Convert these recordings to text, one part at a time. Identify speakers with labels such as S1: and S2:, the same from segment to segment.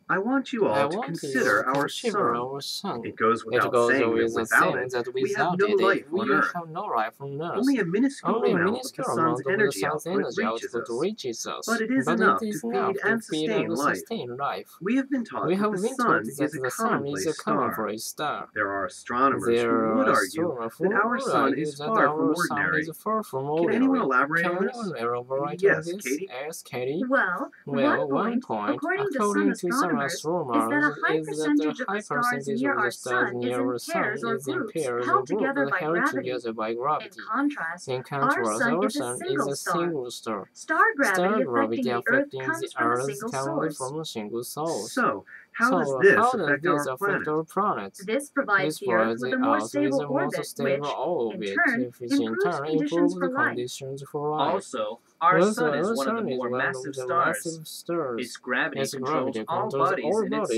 S1: I want you
S2: I
S1: all to
S2: want you
S1: consider
S2: to
S1: our
S2: consider
S1: sun.
S2: our sun.
S1: It goes
S2: It
S1: without
S2: goes
S1: saying that
S2: without
S1: without
S2: saying
S1: it,
S2: that
S1: we have
S2: without
S1: no
S2: it,
S1: life
S2: we
S1: on Earth.
S2: have no life on Earth.
S1: Only a minuscule
S2: Only a
S1: amount of the
S2: minuscule
S1: sun's
S2: amount of the
S1: energy
S2: sun's
S1: output
S2: energy
S1: reaches
S2: output
S1: us,
S2: reaches us,
S1: but it is
S2: but it
S1: enough to
S2: is
S1: feed
S2: enough to
S1: and
S2: feed
S1: sustain
S2: and
S1: life.
S2: sustain life.
S1: We have been taught
S2: We
S1: that
S2: have
S1: the
S2: been taught
S1: sun
S2: that
S1: is a
S2: the sun is a
S1: commonplace star.
S2: commonplace star.
S1: There are astronomers
S2: There
S1: who would
S2: are
S1: argue
S2: astronomers
S1: that
S2: who
S1: our
S2: would
S1: sun
S2: argue
S1: is
S2: that
S1: far from
S2: our sun is
S1: ordinary.
S2: far from
S1: Can anyone
S2: ordinary.
S1: elaborate
S2: Can
S1: on
S2: anyone
S1: this?
S2: elaborate on
S1: Yes,
S2: this?
S1: Katie?
S2: Yes, Katie.
S3: Well,
S2: One point, according to some astronomers, is that a high percentage of the stars near our sun is in pairs or groups held together by gravity. In contrast, our sun is a single star.
S3: Star
S2: Star
S3: gravity affecting the Earth
S2: Earth
S3: comes
S2: coming
S3: from
S2: from a single source.
S1: So, how does this affect our planet?
S3: This provides the Earth with a more stable orbit, which, in turn, improves the conditions for life.
S4: Also, our sun is one of the more massive stars. Its gravity controls all bodies in its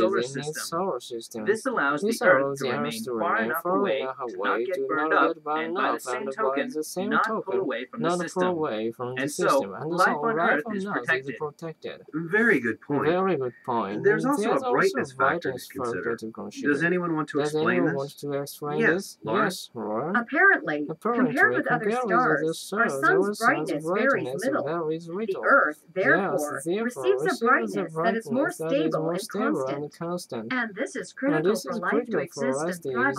S4: solar system. This allows the Earth to remain far enough away to not get burned up, and by the same token, not pull away from the system. And so, life on Earth is protected.
S1: Very good point.
S2: Very good point.
S1: There's also a brightness factor to consider. Does anyone want to explain this? Yes, Laura?
S2: Yes, Laura.
S3: Apparently, compared with other stars, our sun's brightness varies little. The Earth, therefore, receives a brightness that is more stable and constant. And this is critical for life to exist and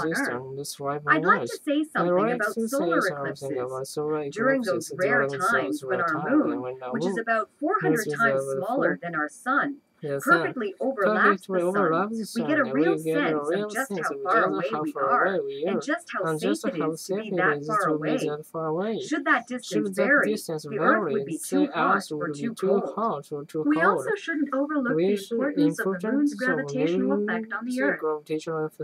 S3: thrive on Earth. I'd like to say something about solar eclipses. During those rare times when our moon, which is about 400 times smaller than our sun, perfectly overlaps the sun, we get a real sense of just how far away we are, and just how safe it is to be that far away. Should that distance vary, the Earth would be too hot or too cold. We also shouldn't overlook the importance of the moon's gravitational effect on the Earth.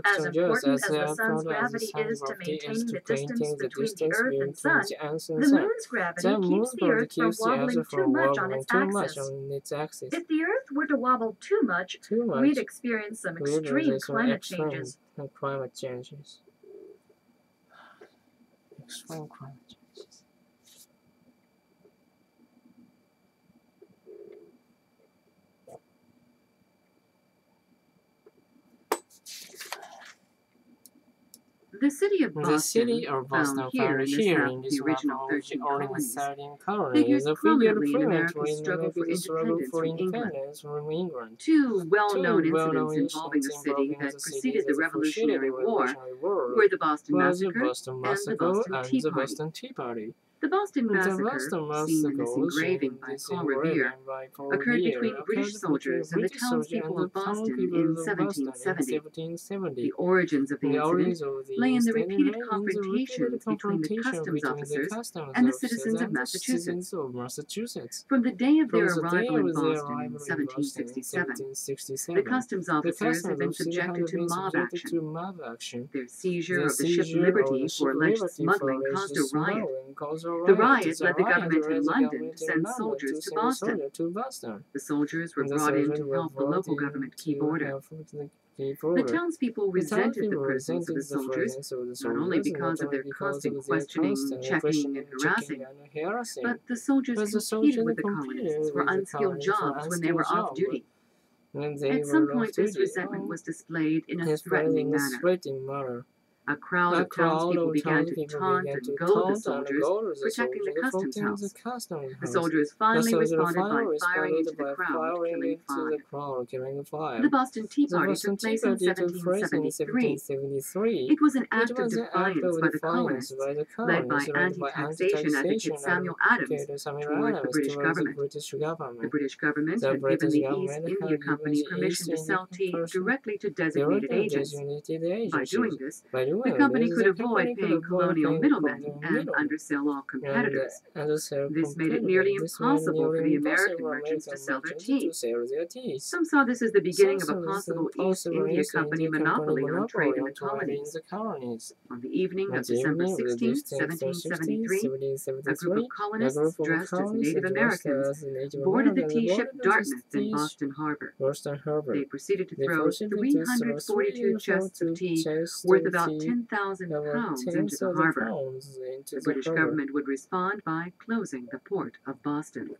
S3: As important as the sun's gravity is to maintaining the distance between the Earth and sun, the moon's gravity keeps the Earth from wobbling too much on its axis. If the Earth were to wobble too much, we'd experience some extreme climate changes.
S2: Extreme climate changes.
S3: The city of
S2: Boston,
S3: found here in this original 13 colonies, figures prominently in America's struggle for independence from England. Two well-known incidents involving the city that preceded the Revolutionary War were the Boston Massacre and the Boston Tea Party. The Boston Massacre, seen in this engraving by Paul Revere, occurred between British soldiers and the townspeople of Boston in 1770. The origins of the incident lay in the repeated confrontations between the customs officers and the citizens of Massachusetts. From the day of their arrival in Boston in 1767, the customs officers had been subjected to mob action. Their seizure of the ship Liberty for alleged smuggling caused a riot. The riot led the government in London to send soldiers to Boston. The soldiers were brought in to help the local government keep order. The townspeople resented the presence of the soldiers, not only because of their constant questioning, checking, and harassing, but the soldiers competed with the colonists for unskilled jobs when they were off duty. At some point, this resentment was displayed in a threatening manner. A crowd of townspeople began to taunt and goad the soldiers, protecting the customs house. The soldiers finally responded by firing into the crowd, killing 5. The Boston Tea Party took place in 1773. It was an act of defiance by the colonists, led by anti-taxation advocate Samuel Adams, toward the British government. The British government had given the East India Company permission to sell tea directly to designated agents. By doing this, the company could avoid paying colonial middlemen and undersell all competitors. This made it nearly impossible for the American merchants to sell their tea. Some saw this as the beginning of a possible East India Company monopoly on trade in the colonies. On the evening of December 16, 1773, a group of colonists dressed as Native Americans boarded the tea ship Dartmouth in Boston Harbor. They proceeded to throw 342 chests of tea worth about 10,000 pounds into the harbor. The British government would respond by closing the port of Boston.